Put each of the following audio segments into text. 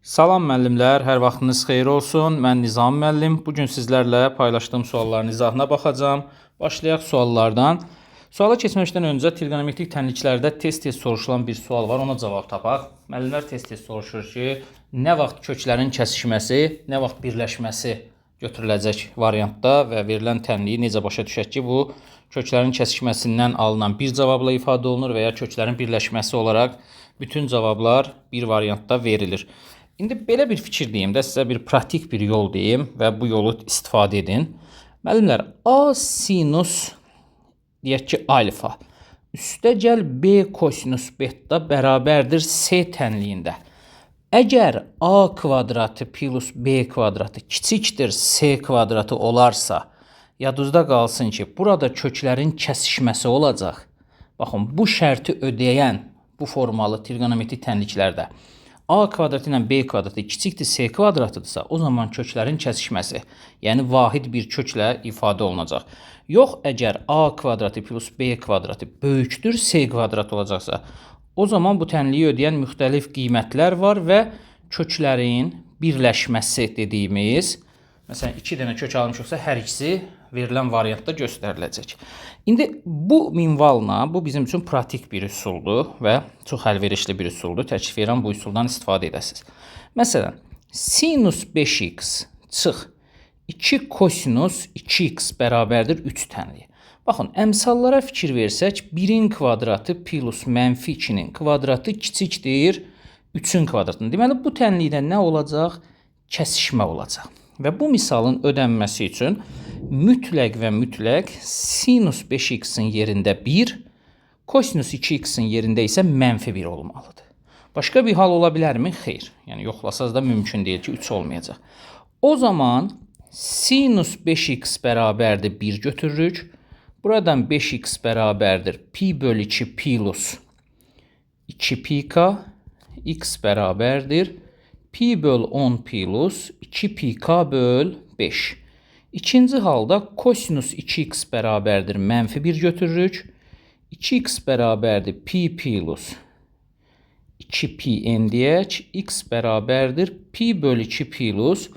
Salam müəllimlər, hər vaxtınız xeyir olsun. Mən Nizam müəllim. Bugün sizlərlə paylaşdığım sualların izahına baxacağam. Başlayaq suallardan. Suala keçməmişdən öncə trigonometrik tənliklərdə tez-tez soruşulan bir sual var, ona cavab tapaq. Müəllimlər tez-tez soruşur ki, nə vaxt köklərin kəsişməsi, nə vaxt birləşməsi götürüləcək variantda və verilən tənliyi necə başa düşək ki, bu köklərin kəsişməsindən alınan bir cavabla ifadə olunur və ya köklərin birləşməsi olaraq bütün cavablar bir variantda verilir. İndi belə bir fikir deyim də sizə bir pratik bir yol deyim və bu yolu istifadə edin. Müəllimlər, A sinus deyək ki alfa üstəgəl B kosinus beta bərabərdir C tənliyində. Əgər A kvadratı plus B kvadratı kiçikdir C kvadratı olarsa, yadınızda qalsın ki, burada köklərin kəsişməsi olacaq. Baxın, bu şərti ödəyən bu formalı trigonometrik tənliklərdə A kvadratı ilə B kvadratı kiçikdir C kvadratıdırsa, o zaman köklərin kəsişməsi, yəni vahid bir köklə ifadə olunacaq. Yox, əgər A kvadratı plus B kvadratı böyükdür C kvadratı olacaqsa, o zaman bu tənliyi ödəyən müxtəlif qiymətlər var və köklərin birləşməsi dediyimiz, məsələn 2 dənə kök almışıqsa, hər ikisi verilən variantda göstəriləcək. İndi bu minvalla, bu bizim üçün pratik bir üsuldur və çox əlverişli bir üsuldur. Təklif edirəm bu üsuldan istifadə edəsiniz. Məsələn, sinus 5x çıx 2 kosinus 2x bərabərdir 3 tənliyi. Baxın, əmsallara fikir versək, 1-in kvadratı plus mənfi 2-nin kvadratı kiçikdir 3-ün kvadratının. Deməli, bu tənlikdə nə olacaq? Kəsişmə olacaq. Və bu misalın ödənməsi üçün mütləq və mütləq sinus 5x-in yerində 1, kosinus 2x-in yerində isə mənfi 1 olmalıdır. Başqa bir hal ola bilərmi? Xeyr. Yəni, yoxlasaz da mümkün deyil ki, 3 olmayacaq. O zaman sinus 5x bərabərdir 1 götürürük. Buradan 5x bərabərdir pi bölü 2 plus 2 pk, x bərabərdir pi böl 10 plus 2 pk böl 5. İkinci halda kosinus 2x bərabərdir mənfi 1 götürürük. 2x bərabərdir pi plus 2 pi n deyək. X bərabərdir pi böl 2 plus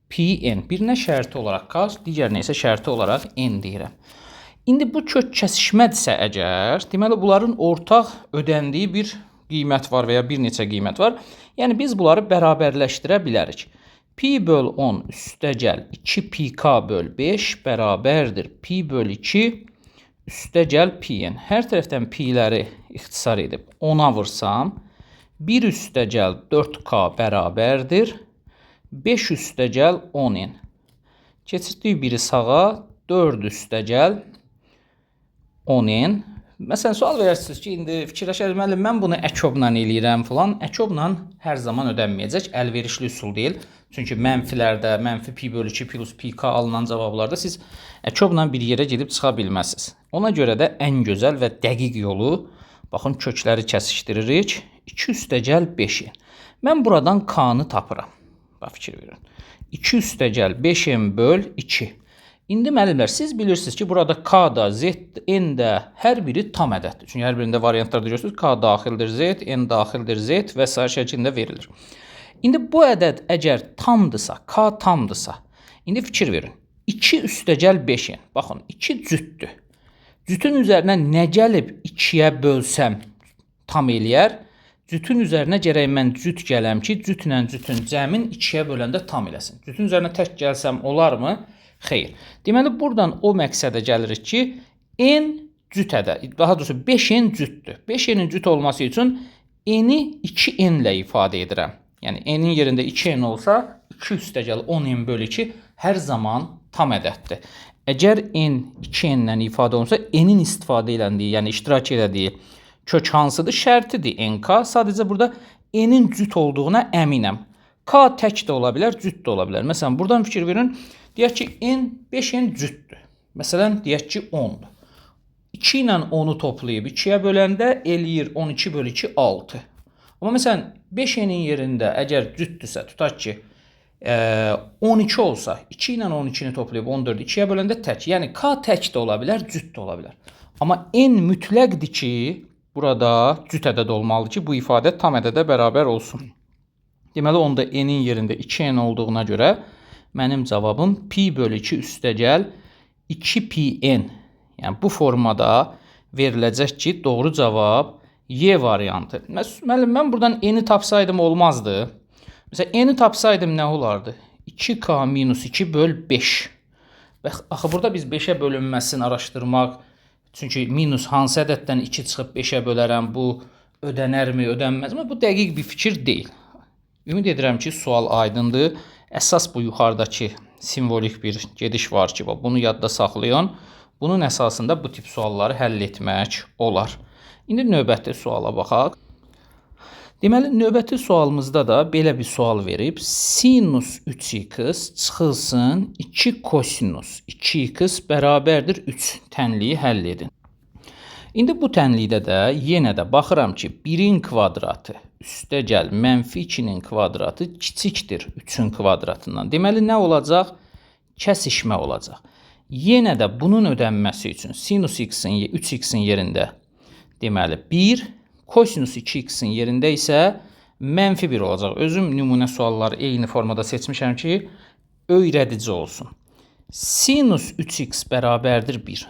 pi n. Birinə şərti olaraq qaz, digərinə isə şərti olaraq n deyirəm. İndi bu kök kəsişmədirsə əgər, deməli bunların ortaq ödəndiyi bir qiymət var və ya bir neçə qiymət var. Yəni biz bunları bərabərləşdirə bilərik. Pi böl 10 üstəgəl 2 pk böl 5 bərabərdir pi böl 2 üstəgəl pi n. Hər tərəfdən pi'ləri ixtisar edib 10'a vursam, 1 üstəgəl 4k bərabərdir 5 üstəgəl 10n. Keçirdik biri sağa, 4 üstəgəl 10n. Məsələn, sual verərsiniz ki, indi fikirləşərsiniz, müəllim, mən bunu əkobla eləyirəm falan. Əkobla hər zaman ödənməyəcək, əlverişli üsul deyil. Çünki mənfilərdə, mənfi pi bölü 2 plus pk alınan cavablarda siz əkobla bir yerə gedib çıxa bilməzsiniz. Ona görə də ən gözəl və dəqiq yolu, baxın, kökləri kəsişdiririk. 2 üstəgəl 5-in. Mən buradan k-nı tapıram. Bax, fikir verin. 2 üstəgəl 5n böl 2. İndi müəllimlər, siz bilirsiniz ki, burada k da, z, n də hər biri tam ədəddir. Çünki hər birində variantlarda görürsünüz, k daxildir z, n daxildir z və s. şəklində verilir. İndi bu ədəd əgər tamdırsa, k tamdırsa, indi fikir verin. 2 üstəgəl 5n. Baxın, 2 cütdür. Cütün üzərinə nə gəlib 2-yə bölsəm tam eləyər. Cütün üzərinə gərək mən cüt gələm ki, cütlə cütün cəmin 2-yə böləndə tam eləsin. Cütün üzərinə tək gəlsəm olarmı? Xeyr. Deməli, buradan o məqsədə gəlirik ki, n cüt ədəd, daha doğrusu 5n cütdür. 5n'in cüt olması üçün n'i 2n ilə ifadə edirəm. Yəni, n'in yerində 2n olsa, 2 üstəgəl 10n bölü 2 hər zaman tam ədəddir. Əgər n 2n ilə ifadə olunsa, n'in istifadə edildiyi, yəni iştirak elədiyi kök hansıdır? Şərtidir nk. Sadəcə burada n'in cüt olduğuna əminəm. K tək də ola bilər, cüt də ola bilər. Məsələn, buradan fikir verin. Deyək ki, n 5n cütdür. Məsələn, deyək ki, 10'dur. 2 ilə 10'u toplayıb 2-yə böləndə eləyir 12 bölü 2, 6. Amma məsələn, 5n'in yerində əgər cütdürsə, tutaq ki, 12 olsa, 2 ilə 12'ni toplayıb 14'ü 2-yə böləndə tək. Yəni, k tək də ola bilər, cüt də ola bilər. Amma n mütləqdir ki, burada cüt ədəd olmalıdır ki, bu ifadə tam ədədə bərabər olsun. Deməli, onda n-in yerində 2n olduğuna görə mənim cavabım pi bölü 2 üstəgəl 2pn. Yəni, bu formada veriləcək ki, doğru cavab Y variantı. Müəllim, mən buradan n-i tapsaydım olmazdı. Məsələn, n-i tapsaydım nə olardı? 2k minus 2 böl 5. Axı, burada biz 5-ə bölünməsini araşdırmaq, çünki minus hansı ədəddən 2 çıxıb 5-ə bölərəm, bu ödənərmi, ödənməzmi? Bu dəqiq bir fikir deyil. Ümid edirəm ki, sual aydındır. Əsas bu yuxarıdakı simvolik bir gediş var ki, bunu yadda saxlayın. Bunun əsasında bu tip sualları həll etmək olar. İndi növbəti suala baxaq. Deməli, növbəti sualımızda da belə bir sual verib. Sinus 3x çıxılsın 2 kosinus 2x bərabərdir 3 tənliyi həll edin. İndi bu tənlikdə də yenə də baxıram ki, 1-in kvadratı üstəgəl mənfi 2-nin kvadratı kiçikdir 3-ün kvadratından. Deməli, nə olacaq? Kəsişmə olacaq. Yenə də bunun ödənməsi üçün sinus 3x-in yerində deməli 1, kosinus 2x-in yerində isə mənfi 1 olacaq. Özüm nümunə sualları eyni formada seçmişəm ki, öyrədici olsun. Sinus 3x bərabərdir 1.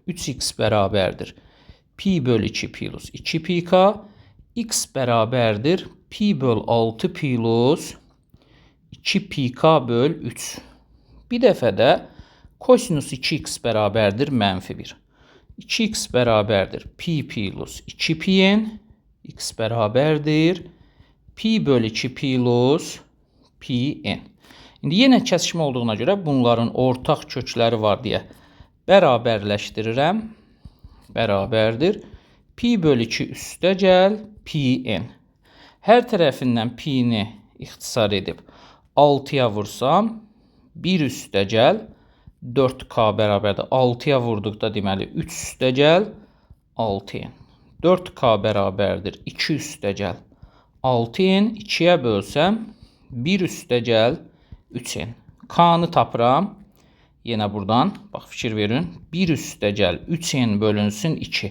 3x bərabərdir pi bölü 2 plus 2 pk. X bərabərdir pi böl 6 plus 2 pk böl 3. Bir dəfə də kosinus 2x bərabərdir mənfi 1. 2x bərabərdir pi plus 2 pn. X bərabərdir pi bölü 2 plus pn. İndi yenə kəsişmə olduğuna görə bunların ortaq kökləri var deyə bərabərləşdirirəm. Bərabərdir pi bölü 2 üstəgəl pn. Hər tərəfindən p'ni ixtisar edib 6-ya vursam 1 üstəgəl 4k bərabərdir. 6-ya vurduqda deməli 3 üstəgəl 6n. 4k bərabərdir 2 üstəgəl 6n. 2-yə bölsəm 1 üstəgəl 3n. K-nı tapıram. Yenə buradan, bax, fikir verin. 1 üstəgəl 3n bölünsün 2.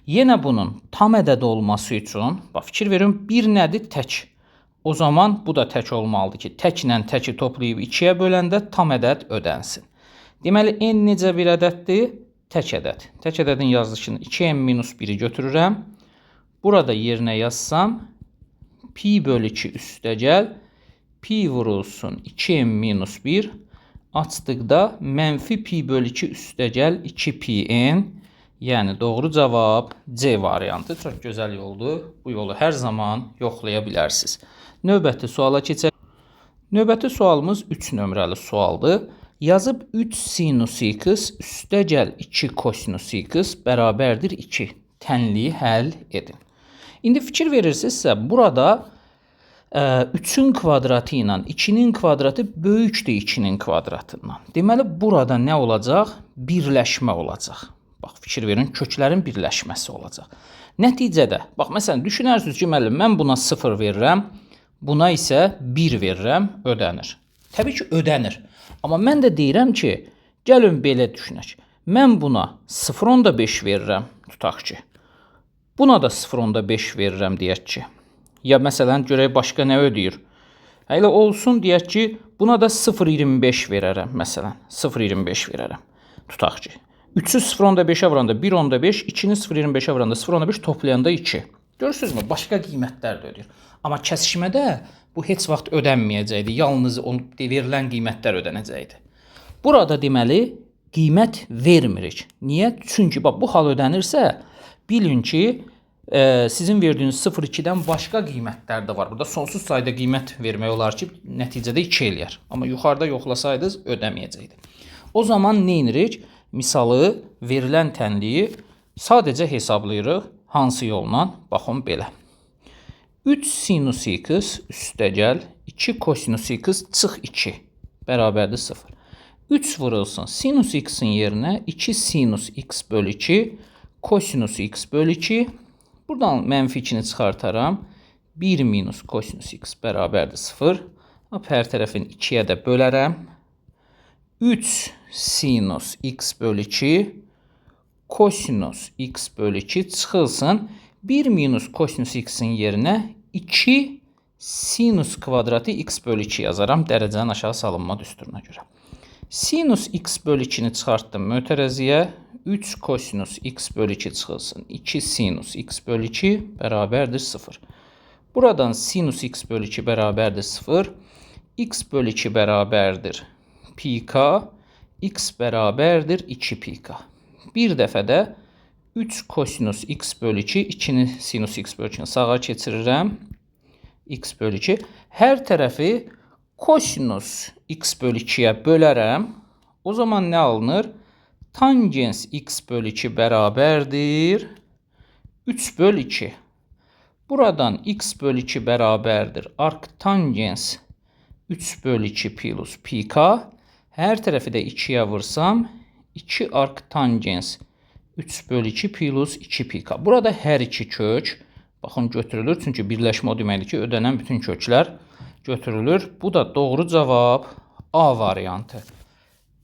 Yenə bunun tam ədəd olması üçün, bax, fikir verin, 1 nədir? Tək. O zaman bu da tək olmalıdır ki, təklə təki toplayıb 2-yə böləndə tam ədəd ödənsin. Deməli, n necə bir ədəddir? Tək ədəd. Tək ədədin yazılışını 2n minus 1-i götürürəm. Burada yerinə yazsam, pi bölü 2 üstəgəl pi vurulsun 2n minus 1. Açdıqda mənfi pi bölü 2 üstəgəl 2pn. Yəni, doğru cavab C variantı. Çox gözəl yoldur. Bu yolu hər zaman yoxlaya bilərsiniz. Növbəti suala keçək. Növbəti sualımız 3 nömrəli sualdır. Yazıb 3 sinus x üstəgəl 2 kosinus x bərabərdir 2. Tənliyi həll edin. İndi fikir verirsinizsə, burada 3-ün kvadratı ilə 2-nin kvadratı böyükdür 2-nin kvadratından. Deməli, burada nə olacaq? Birləşmə olacaq. Bax, fikir verin, köklərin birləşməsi olacaq. Nəticədə, bax, məsələn, düşünərsiniz ki, müəllim, mən buna 0 verirəm, buna isə 1 verirəm, ödənir. Təbii ki, ödənir. Amma mən də deyirəm ki, gəlin belə düşünək. Mən buna 0.5 verirəm, tutaq ki. Buna da 0.5 verirəm, deyək ki. Ya məsələn, görək başqa nə ödəyir? Elə olsun, deyək ki, buna da 0.25 verərəm, məsələn. 0.25 verərəm, tutaq ki. 3'ü 0.5'ə vuranda 1.5, 2'ni 0.25'ə vuranda 0.5 toplayanda 2. Görürsünüzmü? Başqa qiymətlər də ödəyir. Amma kəsişmədə bu heç vaxt ödənməyəcəkdi. Yalnız verilən qiymətlər ödənəcəkdi. Burada deməli qiymət vermirik. Niyə? Çünki bax, bu hal ödənirsə, bilin ki, sizin verdiyiniz 0.2-dən başqa qiymətlər də var. Burada sonsuz sayda qiymət vermək olar ki, nəticədə 2 eləyər. Amma yuxarıda yoxlasaydınız ödəməyəcəkdi. O zaman nə edirik? Misalı verilən tənliyi sadəcə hesablayırıq. Hansı yolla? Baxın belə. 3 sinus x üstəgəl 2 kosinus x çıx 2 bərabərdir 0. 3 vurulsun sinus x-in yerinə 2 sinus x bölü 2 kosinus x bölü 2. Buradan mənfi 2-ni çıxartaram. 1 minus kosinus x bərabərdir 0. Hər tərəfin 2-yə də bölərəm. 3 sinus x bölü 2 kosinus x bölü 2 çıxılsın. 1 minus kosinus x-in yerinə 2 Sinus kvadratı x bölü 2 yazaram dərəcənin aşağı salınma düsturuna görə. Sinus x bölü 2-ni çıxartdım mötərəziyə. 3 kosinus x bölü 2 çıxılsın. 2 sinus x bölü 2 bərabərdir 0. Buradan sinus x bölü 2 bərabərdir 0. X bölü 2 bərabərdir pi k. X bərabərdir 2 pi k. Bir dəfə də 3 kosinus x bölü 2. 2-ni sinus x bölü 2-ni sağa keçirirəm. X bölü 2. Hər tərəfi kosinus x bölü 2'ye bölərəm. O zaman nə alınır? Tangens x bölü 2 bərabərdir 3 bölü 2. Buradan x bölü 2 bərabərdir arctangens 3 bölü 2 plus pi k. Hər tərəfi də 2'ye vursam 2 arctangens 3 bölü 2 plus 2 pi k. Burada hər iki kök baxın götürülür. Çünki birləşmə o deməkdir ki, ödənən bütün köklər götürülür. Bu da doğru cavab A variantı.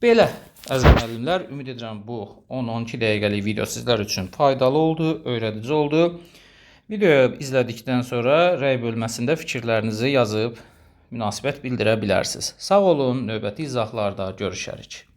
Belə əziz müəllimlər, ümid edirəm bu 10-12 dəqiqəlik video sizlər üçün faydalı oldu, öyrədici oldu. Videoyu izlədikdən sonra rəy bölməsində fikirlərinizi yazıb münasibət bildirə bilərsiniz. Sağ olun, növbəti izahlarda görüşərik.